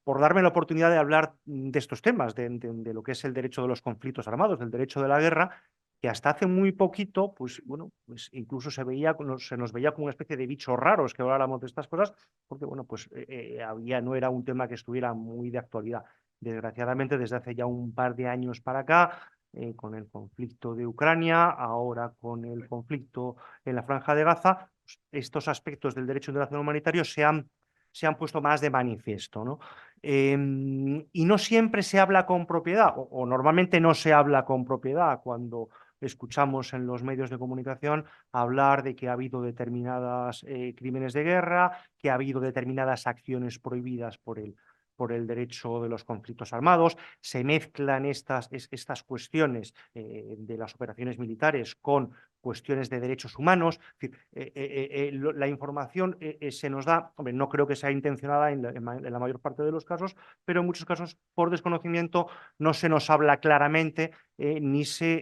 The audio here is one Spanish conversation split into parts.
por darme la oportunidad de hablar de estos temas, de lo que es el derecho de los conflictos armados, del derecho de la guerra, que hasta hace muy poquito, pues bueno, pues incluso se nos veía como una especie de bichos raros que habláramos de estas cosas, porque bueno, pues no era un tema que estuviera muy de actualidad. Desgraciadamente, desde hace ya un par de años para acá, con el conflicto de Ucrania, ahora con el conflicto en la Franja de Gaza, pues, estos aspectos del derecho internacional humanitario se han puesto más de manifiesto, ¿no? Y no siempre se habla con propiedad, o normalmente no se habla con propiedad cuando escuchamos en los medios de comunicación hablar de que ha habido determinadas crímenes de guerra, que ha habido determinadas acciones prohibidas por el derecho de los conflictos armados. Se mezclan estas cuestiones de las operaciones militares con cuestiones de derechos humanos. Es decir, la información se nos da, hombre, no creo que sea intencionada en la mayor parte de los casos, pero en muchos casos por desconocimiento no se nos habla claramente ni se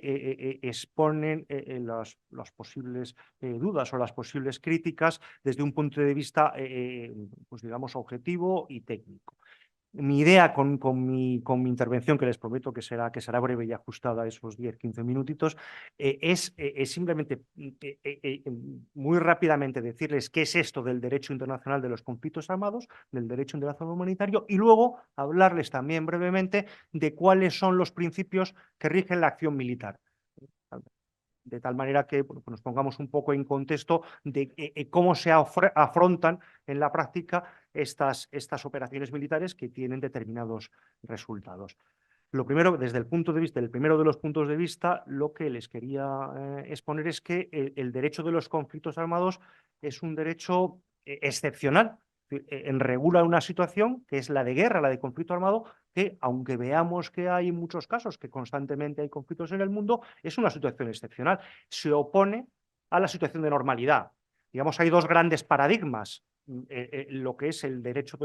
exponen las posibles dudas o las posibles críticas desde un punto de vista, pues digamos, objetivo y técnico. Mi idea con mi intervención, que les prometo que será breve y ajustada a esos 10-15 minutitos, es simplemente muy rápidamente decirles qué es esto del derecho internacional de los conflictos armados, del derecho internacional humanitario, y luego hablarles también brevemente de cuáles son los principios que rigen la acción militar. De tal manera que bueno, pues nos pongamos un poco en contexto de cómo se afrontan en la práctica estas operaciones militares que tienen determinados resultados. Lo primero, desde el punto de vista, el primero de los puntos de vista, lo que les quería exponer es que el derecho de los conflictos armados es un derecho excepcional. Regula una situación que es la de guerra, la de conflicto armado, que aunque veamos que hay muchos casos, que constantemente hay conflictos en el mundo, es una situación excepcional. Se opone a la situación de normalidad. Digamos, hay dos grandes paradigmas. Lo que es el derecho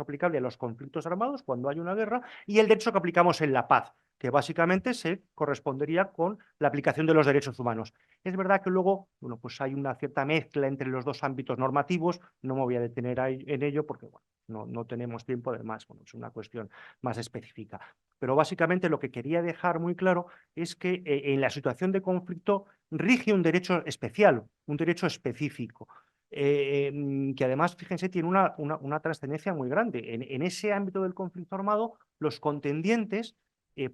aplicable a los conflictos armados cuando hay una guerra y el derecho que aplicamos en la paz, que básicamente se correspondería con la aplicación de los derechos humanos. Es verdad que luego, bueno, pues hay una cierta mezcla entre los dos ámbitos normativos, no me voy a detener en ello porque bueno, no tenemos tiempo, además, bueno, es una cuestión más específica. Pero básicamente lo que quería dejar muy claro es que en la situación de conflicto rige un derecho especial, un derecho específico. Que además, fíjense, tiene una trascendencia muy grande. En ese ámbito del conflicto armado, los contendientes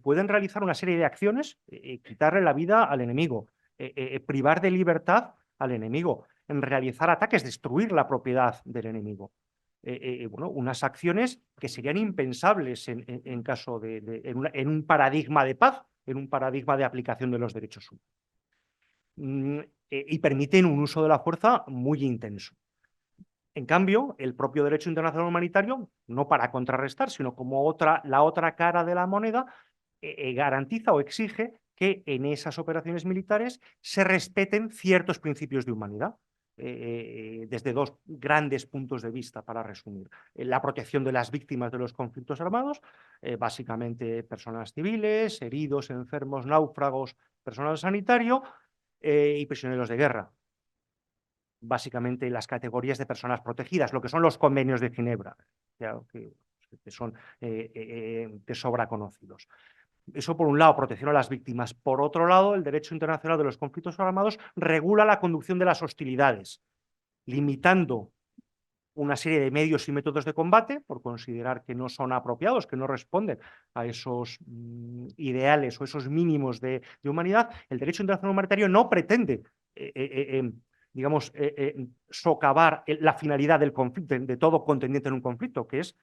pueden realizar una serie de acciones, quitarle la vida al enemigo, privar de libertad al enemigo, realizar ataques, destruir la propiedad del enemigo. Bueno, unas acciones que serían impensables en caso en un paradigma de paz, en un paradigma de aplicación de los derechos humanos. Y permiten un uso de la fuerza muy intenso. En cambio, el propio derecho internacional humanitario, no para contrarrestar, sino como la otra cara de la moneda, garantiza o exige que en esas operaciones militares se respeten ciertos principios de humanidad, desde dos grandes puntos de vista, para resumir. La protección de las víctimas de los conflictos armados, básicamente personas civiles, heridos, enfermos, náufragos, personal sanitario y prisioneros de guerra. Básicamente las categorías de personas protegidas, lo que son los convenios de Ginebra, que son de sobra conocidos. Eso por un lado, protección a las víctimas. Por otro lado, el derecho internacional de los conflictos armados regula la conducción de las hostilidades, limitando una serie de medios y métodos de combate por considerar que no son apropiados, que no responden a esos ideales o esos mínimos de humanidad. El derecho internacional humanitario no pretende digamos, socavar la finalidad del conflicto, de todo contendiente en un conflicto, que es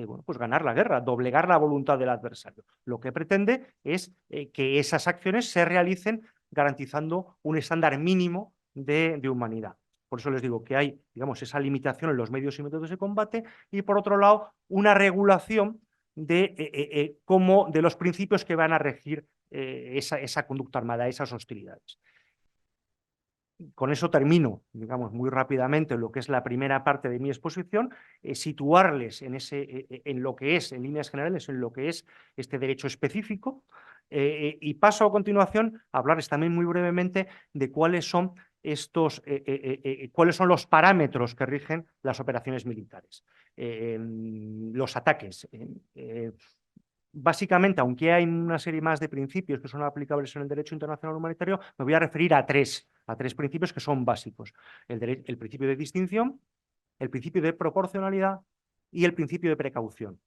bueno, pues ganar la guerra, doblegar la voluntad del adversario. Lo que pretende es que esas acciones se realicen garantizando un estándar mínimo de humanidad. Por eso les digo que hay, digamos, esa limitación en los medios y métodos de combate y, por otro lado, una regulación de los principios que van a regir esa conducta armada, esas hostilidades. Con eso termino, digamos, muy rápidamente lo que es la primera parte de mi exposición, situarles en lo que es, en líneas generales, en lo que es este derecho específico, y paso a continuación a hablarles también muy brevemente de cuáles son cuáles son los parámetros que rigen las operaciones militares. los ataques. Básicamente, aunque hay una serie más de principios que son aplicables en el derecho internacional humanitario, me voy a referir a tres principios que son básicos. El principio de distinción, el principio de proporcionalidad y el principio de precaución.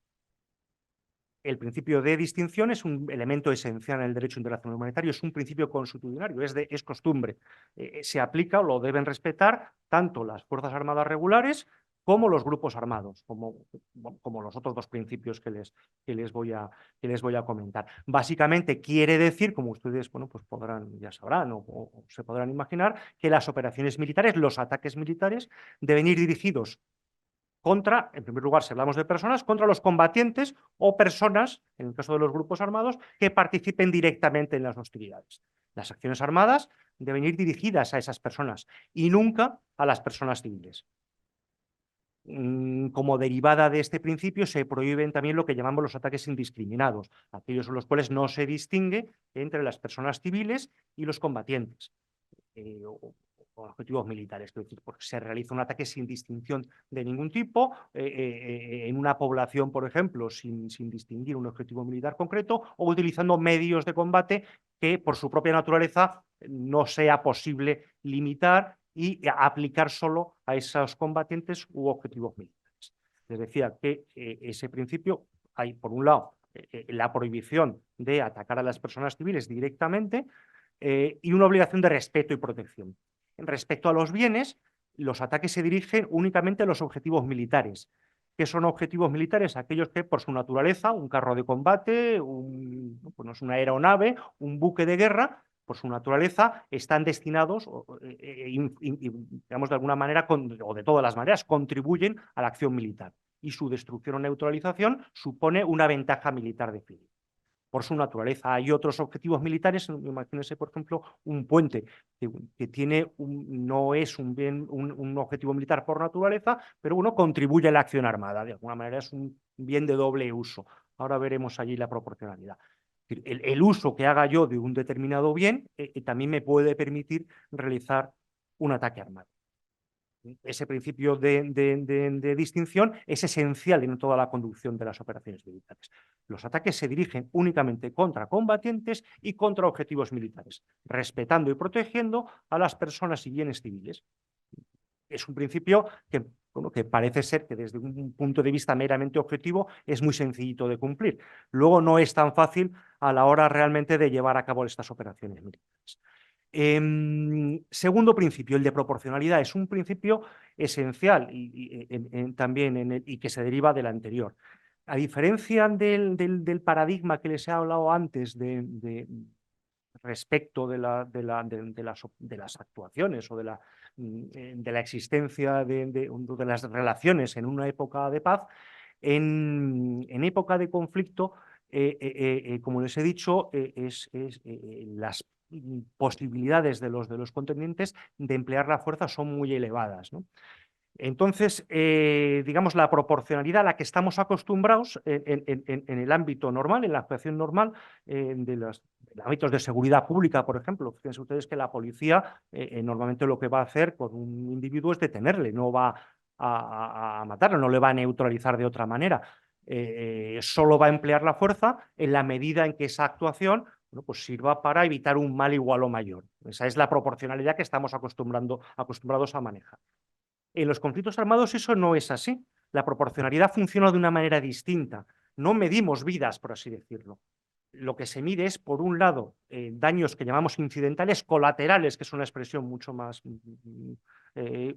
El principio de distinción es un elemento esencial en el derecho internacional humanitario, es un principio consuetudinario, es costumbre. Se aplica o lo deben respetar tanto las Fuerzas Armadas regulares como los grupos armados, como los otros dos principios que les voy a comentar. Básicamente quiere decir, como ustedes pues ya sabrán o se podrán imaginar, que las operaciones militares, los ataques militares, deben ir dirigidos contra, en primer lugar, si hablamos de personas, contra los combatientes o personas, en el caso de los grupos armados, que participen directamente en las hostilidades. Las acciones armadas deben ir dirigidas a esas personas y nunca a las personas civiles. Como derivada de este principio, se prohíben también lo que llamamos los ataques indiscriminados, aquellos en los cuales no se distingue entre las personas civiles y los combatientes. Con objetivos militares, es decir, porque se realiza un ataque sin distinción de ningún tipo, en una población, por ejemplo, sin distinguir un objetivo militar concreto, o utilizando medios de combate que por su propia naturaleza no sea posible limitar y aplicar solo a esos combatientes u objetivos militares. Les decía que ese principio hay, por un lado, la prohibición de atacar a las personas civiles directamente y una obligación de respeto y protección. Respecto a los bienes, los ataques se dirigen únicamente a los objetivos militares. ¿Qué son objetivos militares? Aquellos que, por su naturaleza, un carro de combate, una aeronave, un buque de guerra, por su naturaleza, están destinados, digamos, de alguna manera, o de todas las maneras, contribuyen a la acción militar. Y su destrucción o neutralización supone una ventaja militar definida por su naturaleza. Hay otros objetivos militares, imagínense, por ejemplo, un puente que tiene no es un objetivo militar por naturaleza, pero contribuye a la acción armada. De alguna manera es un bien de doble uso. Ahora veremos allí la proporcionalidad. El uso que haga yo de un determinado bien también me puede permitir realizar un ataque armado. Ese principio de distinción es esencial en toda la conducción de las operaciones militares. Los ataques se dirigen únicamente contra combatientes y contra objetivos militares, respetando y protegiendo a las personas y bienes civiles. Es un principio que parece ser que desde un punto de vista meramente objetivo es muy sencillito de cumplir. Luego no es tan fácil a la hora realmente de llevar a cabo estas operaciones militares. Segundo principio, el de proporcionalidad, es un principio esencial y que se deriva del anterior. A diferencia del paradigma que les he hablado antes respecto de las actuaciones o de la existencia de las relaciones en una época de paz, en época de conflicto, como les he dicho, las posibilidades de los contendientes de emplear la fuerza son muy elevadas, ¿no? Entonces, digamos, la proporcionalidad a la que estamos acostumbrados en el ámbito normal, en la actuación normal de los ámbitos de seguridad pública, por ejemplo. Fíjense ustedes que la policía normalmente lo que va a hacer con un individuo es detenerle, no va a matarlo, no le va a neutralizar de otra manera. Solo va a emplear la fuerza en la medida en que esa actuación pues sirva para evitar un mal igual o mayor. Esa es la proporcionalidad que estamos acostumbrados a manejar. En los conflictos armados eso no es así. La proporcionalidad funciona de una manera distinta. No medimos vidas, por así decirlo. Lo que se mide es, por un lado, daños que llamamos incidentales, colaterales, que es una expresión mucho más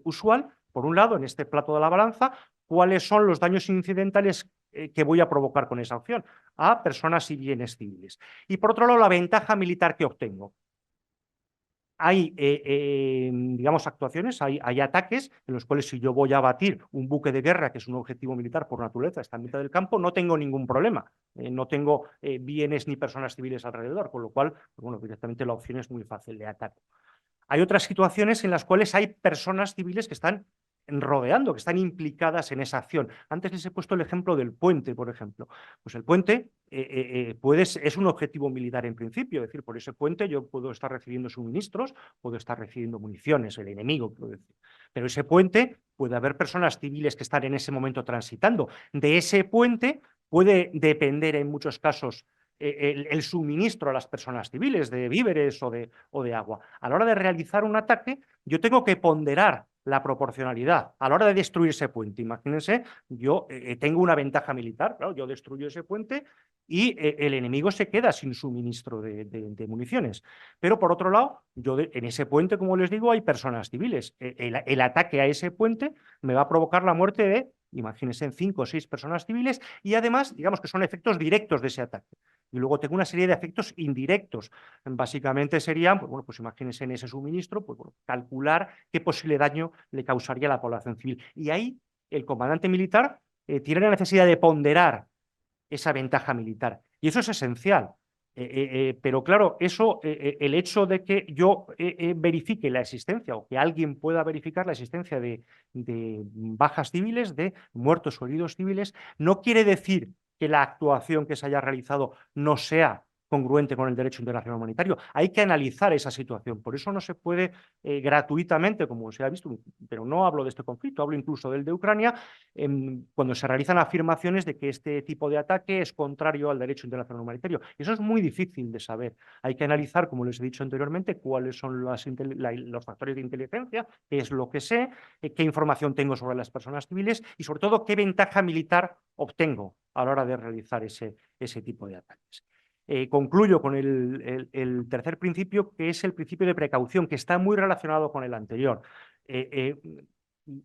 usual. Por un lado, en este plato de la balanza, cuáles son los daños incidentales que voy a provocar con esa opción a personas y bienes civiles. Y por otro lado, la ventaja militar que obtengo. Hay, digamos, actuaciones, hay ataques en los cuales si yo voy a abatir un buque de guerra, que es un objetivo militar por naturaleza, está en mitad del campo, no tengo ningún problema. No tengo bienes ni personas civiles alrededor, con lo cual, directamente la opción es muy fácil de ataque. Hay otras situaciones en las cuales hay personas civiles que están rodeando, que están implicadas en esa acción. Antes les he puesto el ejemplo del puente, por ejemplo. Pues el puente es un objetivo militar en principio, es decir, por ese puente yo puedo estar recibiendo suministros, puedo estar recibiendo municiones, el enemigo, quiero decir. Pero ese puente puede haber personas civiles que están en ese momento transitando. De ese puente puede depender en muchos casos el suministro a las personas civiles de víveres o de agua. A la hora de realizar un ataque, yo tengo que ponderar la proporcionalidad. A la hora de destruir ese puente, imagínense, yo tengo una ventaja militar, claro, yo destruyo ese puente y el enemigo se queda sin suministro de municiones. Pero por otro lado, en ese puente, como les digo, hay personas civiles. El ataque a ese puente me va a provocar la muerte de, imagínense, 5 o 6 personas civiles y además, digamos que son efectos directos de ese ataque. Y luego tengo una serie de efectos indirectos. Básicamente serían, pues, bueno, pues imagínense en ese suministro, pues, bueno, calcular qué posible daño le causaría a la población civil. Y ahí el comandante militar tiene la necesidad de ponderar esa ventaja militar. Y eso es esencial. Pero claro, eso, el hecho de que yo verifique la existencia o que alguien pueda verificar la existencia de bajas civiles, de muertos o heridos civiles, no quiere decir que la actuación que se haya realizado no sea congruente con el derecho internacional humanitario. Hay que analizar esa situación. Por eso no se puede gratuitamente, como se ha visto, pero no hablo de este conflicto, hablo incluso del de Ucrania, cuando se realizan afirmaciones de que este tipo de ataque es contrario al derecho internacional humanitario. Eso es muy difícil de saber. Hay que analizar, como les he dicho anteriormente, cuáles son los factores de inteligencia, qué es lo que sé, qué información tengo sobre las personas civiles y, sobre todo, qué ventaja militar obtengo a la hora de realizar ese tipo de ataques. Concluyo con el tercer principio, que es el principio de precaución, que está muy relacionado con el anterior.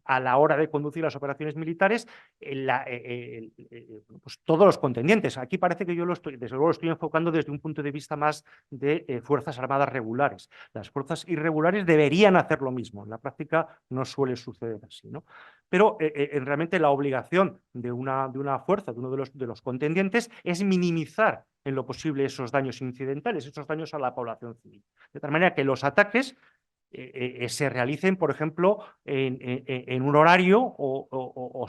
A la hora de conducir las operaciones militares, pues todos los contendientes. Aquí parece que yo desde luego lo estoy enfocando desde un punto de vista más de Fuerzas Armadas regulares. Las fuerzas irregulares deberían hacer lo mismo. En la práctica no suele suceder así, ¿no? Pero realmente la obligación de una fuerza, de uno de los contendientes, es minimizar en lo posible esos daños incidentales, esos daños a la población civil. De tal manera que los ataques se realicen, por ejemplo, en un horario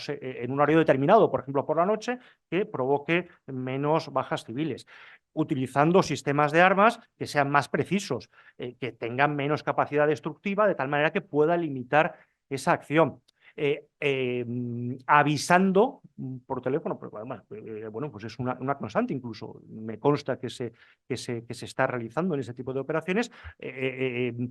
en un horario determinado, por ejemplo, por la noche, que provoque menos bajas civiles, utilizando sistemas de armas que sean más precisos, que tengan menos capacidad destructiva, de tal manera que pueda limitar esa acción. Avisando por teléfono, porque además, bueno, pues es una constante, incluso me consta que se está realizando en ese tipo de operaciones,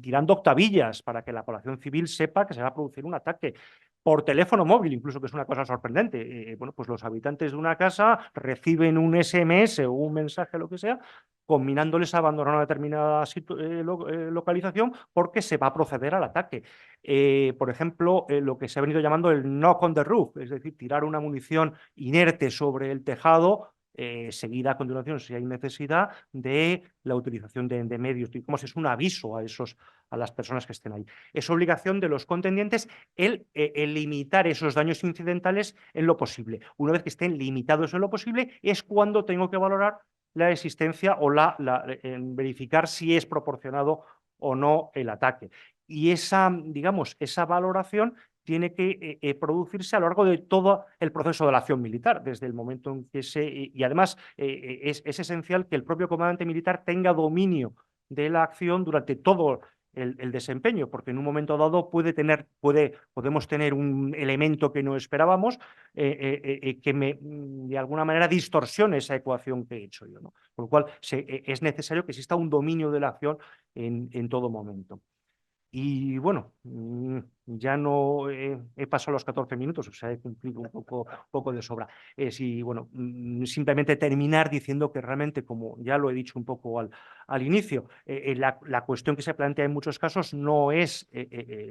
tirando octavillas para que la población civil sepa que se va a producir un ataque por teléfono móvil, incluso, que es una cosa sorprendente. Bueno, pues los habitantes de una casa reciben un SMS o un mensaje, lo que sea, combinándoles a abandonar una determinada localización porque se va a proceder al ataque. Por ejemplo, lo que se ha venido llamando el knock on the roof, es decir, tirar una munición inerte sobre el tejado, seguida a continuación, si hay necesidad, de la utilización de medios, digamos, es un aviso a las personas que estén ahí. Es obligación de los contendientes el limitar esos daños incidentales en lo posible. Una vez que estén limitados en lo posible, es cuando tengo que valorar la existencia o verificar si es proporcionado o no el ataque. Y digamos, esa valoración tiene que producirse a lo largo de todo el proceso de la acción militar, desde el momento en que y además es esencial que el propio comandante militar tenga dominio de la acción durante todo el desempeño, porque en un momento dado podemos tener un elemento que no esperábamos que de alguna manera distorsione esa ecuación que he hecho yo, ¿no? Por lo cual es necesario que exista un dominio de la acción en todo momento. Y bueno, ya no he pasado los 14 minutos, o sea, he cumplido un poco de sobra. Bueno, simplemente terminar diciendo que realmente, como ya lo he dicho un poco al inicio, la cuestión que se plantea en muchos casos no es,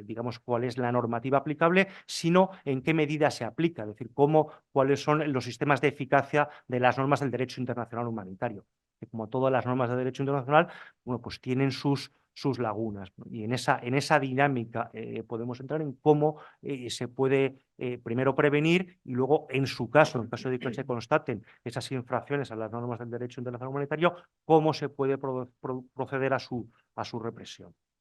digamos, cuál es la normativa aplicable, sino en qué medida se aplica, es decir, cuáles son los sistemas de eficacia de las normas del derecho internacional humanitario. Que como todas las normas de derecho internacional, bueno, pues tienen sus lagunas, ¿no? Y en esa dinámica podemos entrar en cómo se puede primero prevenir y luego, en su caso, en caso de que se constaten esas infracciones a las normas del derecho internacional humanitario, cómo se puede proceder a su represión.